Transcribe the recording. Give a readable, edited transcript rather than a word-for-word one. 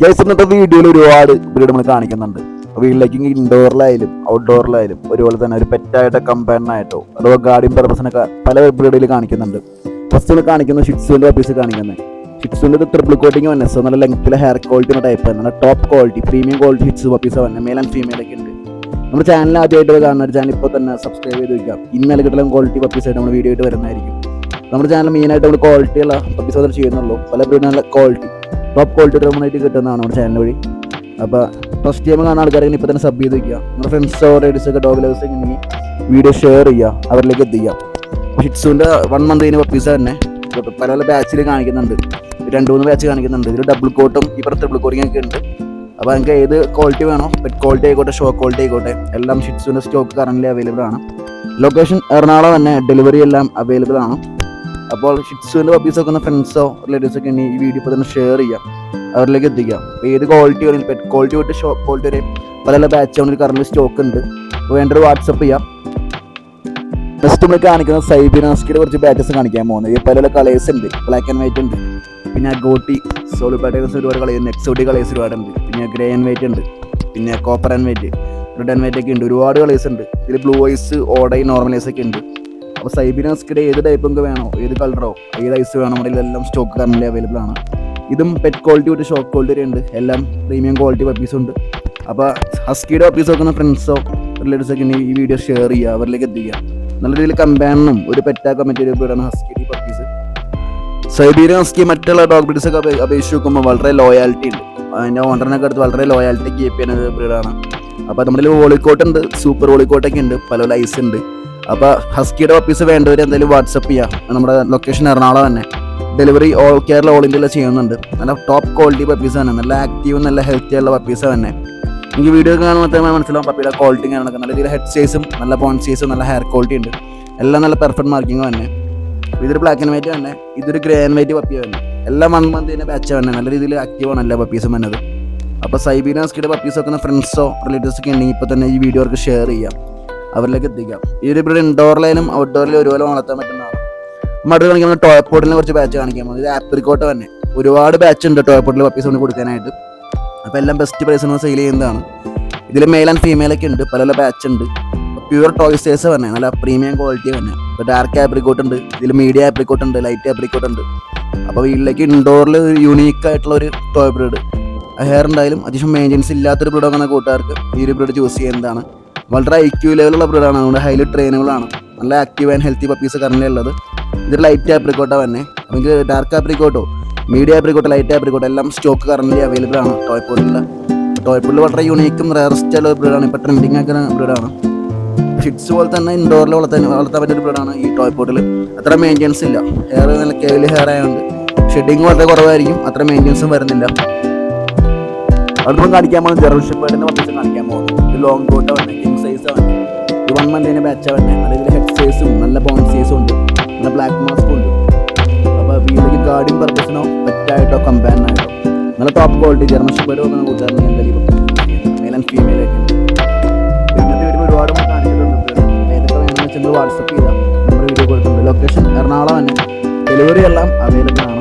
Guys, ഇന്നത്തെ വീഡിയോയിൽ ഒരുപാട് ബ്രീഡ് നമ്മൾ കാണിക്കുന്നുണ്ട്. വീട്ടിലേക്ക് ഇൻഡോറിലായാലും ഔട്ട്ഡോറിലായാലും ഒരുപോലെ തന്നെ ഒരു പെറ്റായിട്ടോ കമ്പയറിനായിട്ടോ അഥവാ ഗാർഡിയൻ പർപ്പസിനൊക്കെ പല ബ്രീഡിൽ കാണിക്കുന്നുണ്ട്. ഫസ്റ്റ് നമ്മൾ കാണിക്കുന്നത് ഷിറ്റ്സുവിൻ്റെ പപ്പീസ് കാണിക്കുന്നത്. ഷിറ്റ്സുവിൻ്റെ ട്രിപ്പിൾ കോട്ടിങ് വന്നെ, സോ നല്ല ലെങ്ത്തിലെ ഹെയർ ക്വാളിറ്റി ടൈപ്പ്, നല്ല top quality premium quality Shih Tzu puppies വന്നെ, മെയിൽ ആൻഡ് ഫീമെയിലൊക്കെ ഉണ്ട്. നമ്മുടെ ചാനൽ ആദ്യമായിട്ട് കാണുന്ന ഒരു ചാനൽ ഇപ്പോൾ തന്നെ സബ്സ്ക്രൈബ് ചെയ്ത് വയ്ക്കാം. ഇന്നലെ കിട്ടുന്ന ക്വാളിറ്റി പപ്പീസായിട്ട് നമ്മൾ വീഡിയോ ആയിട്ട് വരുന്നതായിരിക്കും. നമ്മുടെ ചാനൽ മെയിനായിട്ട് നമ്മൾ ക്വാളിറ്റിയുള്ള പപ്പീസ് മാത്രമേ ചെയ്യുന്നുള്ളൂ. പല ബ്രീഡ് നല്ല ക്വാളിറ്റി ടോപ്പ് ക്വാളിറ്റി ഡോമിനായിട്ട് കിട്ടുന്നതാണ് നമ്മുടെ ചാനൽ വഴി. അപ്പോൾ ഫസ്റ്റ് ടൈം കാണുന്ന ആൾക്കാരെങ്കിൽ ഇപ്പോൾ തന്നെ സബ് ചെയ്ത് വയ്ക്കുക. നമ്മുടെ ഫ്രണ്ട്സോ റേഡിയോസൊക്കെ ഡോഗ് ലവേഴ്സ് ഉണ്ടെങ്കിൽ വീഡിയോ ഷെയർ ചെയ്യുക, അവരിലേക്ക് എത്തിക്കുക. ഷിറ്റ്സുവിൻ്റെ 1 മന്ത് കഴിഞ്ഞ പപ്പീസ് തന്നെ പല പല ബാച്ചിൽ കാണിക്കുന്നുണ്ട്. 2-3 ബാച്ച് കാണിക്കുന്നുണ്ട്. ഇതിൽ ഡബിൾ കോട്ടും ഇപ്പോൾ ട്രിപ്പിൾ കോട്ടിങ് ഒക്കെ ഉണ്ട്. അപ്പോൾ നിങ്ങൾക്ക് ഏത് ക്വാളിറ്റി വേണോ, പെറ്റ് ക്വാളിറ്റി ആയിക്കോട്ടെ ഷോ ക്വാളിറ്റി ആയിക്കോട്ടെ, എല്ലാം ഷിറ്റ്സുവിൻ്റെ സ്റ്റോക്ക് കറൻ്റ് അവൈലബിൾ ആണ്. ലൊക്കേഷൻ എറണാകുളം തന്നെ, ഡെലിവറി എല്ലാം അവൈലബിൾ ആണ്. അപ്പോൾ ഷിറ്റ്സുവിൻ്റെ പപ്പീസൊക്കെ ഒന്ന് ഫ്രണ്ട്സോ റിലേറ്റീവ്സൊക്കെ ഉണ്ടെങ്കിൽ ഈ വീഡിയോ ഇപ്പോൾ തന്നെ ഷെയർ ചെയ്യാം, അവരിലേക്ക് എത്തിക്കാം. അപ്പോൾ ഏത് ക്വാളിറ്റി വേണമെങ്കിൽ പെറ്റ് ക്വാളിറ്റി തൊട്ട് ഷോ ക്വാളിറ്റി വരെ പല പല ബാച്ച് ആവുന്ന കറണ്ട് സ്റ്റോക്ക് ഉണ്ട്. അപ്പോൾ വേണ്ടൊരു വാട്സപ്പ് ചെയ്യാം. നെക്സ്റ്റ് നമ്മൾ കാണിക്കുന്നത് സൈബീനാസ്കിയുടെ കുറച്ച് ബാച്ചസ് കാണിക്കാൻ പോകുന്നത്. ഈ പല പല കളേഴ്സ് ഉണ്ട്. ബ്ലാക്ക് ആൻഡ് വൈറ്റ് ഉണ്ട്, പിന്നെ ഗോട്ടി സോളി പാറ്റേഴ്സ് ഒരുപാട് കളയുണ്ട്, എക്സോട്ടിക് കളേഴ്സ് ഒരുപാടുണ്ട്, പിന്നെ ഗ്രേ ആൻഡ് വൈറ്റ് ഉണ്ട്, പിന്നെ copper and white, red and white ഒക്കെ ഉണ്ട്. ഒരുപാട് കളേഴ്സ് ഉണ്ട്. ഇതിൽ ബ്ലൂ ഐസ്, ഓഡൈ, നോർമലൈസ് ഒക്കെ ഉണ്ട്. അപ്പോൾ സൈബീനാസ്കിയുടെ ഏത് ടൈപ്പ് നമുക്ക് വേണോ, ഏത് കളറോ ഏത് ഐസ് വേണോ, നമ്മുടെ ഇതെല്ലാം സ്റ്റോക്ക് കറൻ്റ് അവൈലബിൾ ആണ്. ഇതും പെറ്റ് ക്വാളിറ്റി തൊട്ട് ഷോപ്പ് ക്വാളിറ്റി വരെ ഉണ്ട്. എല്ലാം പ്രീമിയം ക്വാളിറ്റി പപ്പീസ് ഉണ്ട്. അപ്പോൾ ഹസ്കിയുടെ പപ്പീസ് നോക്കുന്ന ഫ്രണ്ട്സോ റിലേറ്റീവ്സൊക്കെ ഉണ്ടെങ്കിൽ ഈ വീഡിയോ ഷെയർ ചെയ്യുക, അവരിലേക്ക് എത്തിക്കുക. നല്ല രീതിയിൽ കമ്പാനും ഒരു പെറ്റാക്കാൻ പറ്റിയ ഒരു ബ്രീഡാണ് ഹസ്കിയുടെ പപ്പീസ്. സൈബീരിയൻ ഹസ്കി മറ്റുള്ള ഡോഗ് ബ്രീഡ്സൊക്കെ അപേക്ഷിച്ച് നോക്കുമ്പോൾ വളരെ ലോയാലിറ്റി ഉണ്ട്. അതിൻ്റെ ഓണറിനൊക്കെ അടുത്ത് വളരെ ലോയാലിറ്റി കീപ്പ് ചെയ്യുന്ന ബ്രീഡാണ്. അപ്പോൾ നമ്മുടെ വോളിക്കോട്ട് ഉണ്ട്, സൂപ്പർ വോളിക്കോട്ടൊക്കെ ഉണ്ട്, പല പല ഐസ് ഉണ്ട്. അപ്പോൾ ഹസ്കിയുടെ പപ്പീസ് വേണ്ടവർ എന്തായാലും വാട്സപ്പ് ചെയ്യുക. നമ്മുടെ ലൊക്കേഷൻ എറണാകുളം തന്നെ, ഡെലിവറി ഓൾ കേരള ഓൾ ഇന്ത്യയിൽ ചെയ്യുന്നുണ്ട്. നല്ല ടോപ്പ് ക്വാളിറ്റി പപ്പീസ് തന്നെ, നല്ല ആക്റ്റീവും നല്ല ഹെൽത്തി ആയുള്ള പപ്പീസ് തന്നെ. എനിക്ക് വീഡിയോ കാണുമ്പോൾ തന്നെ മനസ്സിലാവും പപ്പിയുടെ ക്വാളിറ്റി കാണുന്നത്. നല്ല രീതിയിൽ ഹെഡ് സൈസും നല്ല പോൺ സൈസും നല്ല ഹെയർ ക്വാളിറ്റി ഉണ്ട്. എല്ലാം നല്ല പെർഫെക്റ്റ് മാർക്കിങ് തന്നെ. ഇതൊരു ബ്ലാക്ക് ആൻഡ് വൈറ്റ് തന്നെ, ഇതൊരു ഗ്രേ ആൻഡ് വൈറ്റ് പപ്പി തന്നെ. എല്ലാം 1 മന്ത് തന്നെ ബാച്ച് തന്നെ, നല്ല രീതിയിൽ ആക്റ്റീവാണ് എല്ലാ പപ്പീസും വന്നത്. അപ്പോൾ സൈബീനാസ്കിയുടെ പപ്പീസ് ഒക്കെ ഫ്രണ്ട്സോ റിലേറ്റീവ്സ് ഒക്കെ ഉണ്ടെങ്കിൽ ഇപ്പോൾ തന്നെ ഈ വീഡിയോ അവർക്ക് ഷെയർ ചെയ്യാം, അവരിലേക്ക് എത്തിക്കാം. ഈ ഒരു ബ്രീഡ് ഇൻഡോറിലും ഔട്ട്ഡോറിലും ഒരുപോലെ വളർത്താൻ പറ്റുന്നതാണ്. മടുത്ത് കാണിക്കുമ്പോൾ ടോയ്പോട്ടിനെ കുറച്ച് ബാച്ച് കാണിക്കാൻ പോകുന്നത്. ഇത് ആപ്രിക്കോട്ട് തന്നെ ഒരുപാട് ബാച്ച് ഉണ്ട് ടോയ്പോട്ടിൽ പപ്പീസ് കൊണ്ട് കൊടുക്കാനായിട്ട്. അപ്പോൾ എല്ലാം ബെസ്റ്റ് പ്രൈസിന് സെയിൽ ചെയ്യുന്നതാണ്. ഇതിൽ മെയിൽ ആൻഡ് ഫീമെയിലൊക്കെ ഉണ്ട്, പല പല ബാച്ച് ഉണ്ട്. പ്യൂർ ടോയ്സേഴ്സ് തന്നെ, നല്ല പ്രീമിയം ക്വാളിറ്റി തന്നെ. ഇപ്പോൾ ഡാർക്ക് ആപ്രിക്കോട്ട് ഉണ്ട്, ഇതിൽ മീഡിയം ആപ്രിക്കോട്ട് ഉണ്ട്, ലൈറ്റ് ആപ്രിക്കോട്ട് ഉണ്ട്. അപ്പോൾ വീട്ടിലേക്ക് ഇൻഡോറിൽ യൂണീക്ക് ആയിട്ടുള്ള ഒരു ടോയ് ബ്രീഡ്, ഹെയർ ഉണ്ടായാലും അത്യാവശ്യം മെയിൻ്റെനൻസ് ഇല്ലാത്തൊരു ബ്രീഡാണ് കൂട്ടുകാർക്ക് ഈ ഒരു ബ്രീഡ് ചൂസ് ചെയ്യുന്നതാണ്. വളരെ IQ ലെവലുള്ള ബ്രീഡാണ്, അതുകൊണ്ട് ഹൈലി ട്രെയിനുകളാണ്. നല്ല active and healthy puppies current ഉള്ളത്. ഇതൊരു ലൈറ്റ് ആപ്രിക്കോട്ടോ തന്നെ, നമുക്ക് ഡാർക്ക് ആപ്രിക്കോട്ടോ മീഡിയം ആപ്രിക്കോട്ടോ ലൈറ്റ് ആപ്രിക്കോട്ടോ എല്ലാം സ്റ്റോക്ക് കറൻ്റ് അവൈലബിൾ ആണ്. ടോയ്പോട്ടിൽ വളരെ യൂണീക്കും റയറസ്റ്റ് ആയിട്ടുള്ള ബ്രീഡാണ്, ഇപ്പോൾ ട്രെൻഡിങ് ആക്കുന്ന ബ്രീഡാണ്. ഷിറ്റ്സ് പോലെ തന്നെ ഇൻഡോറിൽ വളർത്താൻ പറ്റിയ ബ്രീഡാണ് ഈ ടോയ്പോട്ടിൽ. അത്ര മെയിൻ്റെനൻസ് ഇല്ല, ഹെയർ നല്ല കേളി ഹെയർ ആയതുകൊണ്ട് ഷെഡിങ് വളരെ കുറവായിരിക്കും, അത്ര മെയിൻ്റെനൻസും വരുന്നില്ല. അതിപ്പം കാണിക്കാൻ പോകുന്നത് ജെർമൻ ഷെപ്പേർഡിൻ്റെ പപ്പീസ് കാണിക്കാൻ പോകുന്നത്. ഇത് ലോങ് കോട്ട് തന്നെ, കിങ് സൈസ് ആണ്. ഇത് 1 മന്ത് തന്നെ ബാച്ച് തന്നെ, നല്ല ഇതിൽ ഹെഡ് സൈസും നല്ല ബോൺ സൈസും ഉണ്ട്, നല്ല ബ്ലാക്ക് മാസ്കും ഉണ്ട്. അപ്പോൾ വീട്ടിലേക്ക് ഗാർഡിയൻ പർപ്പസിനോ പെറ്റായിട്ടോ കമ്പാനായിട്ടോ നല്ല ടോപ്പ് ക്വാളിറ്റി ജെർമൻ ഷെപ്പേർഡ് വന്ന കൂട്ടുകാരനെ എന്തായാലും മെയിൽ ആൻഡ് ഫീമെയിലൊക്കെ ഉണ്ട്. ഇന്നത്തെ വീഡിയോ ഒരുപാട് കാണിച്ചിട്ടുണ്ട്. ഏതൊക്കെ വേണമെന്ന് വെച്ചാൽ വാട്സപ്പ് ചെയ്താൽ നമ്മുടെ വീഡിയോ കൊടുത്തിട്ടുണ്ട്. ലൊക്കേഷൻ എറണാകുളം തന്നെ, ഡെലിവറി എല്ലാം അവൈലബിൾ ആണ്.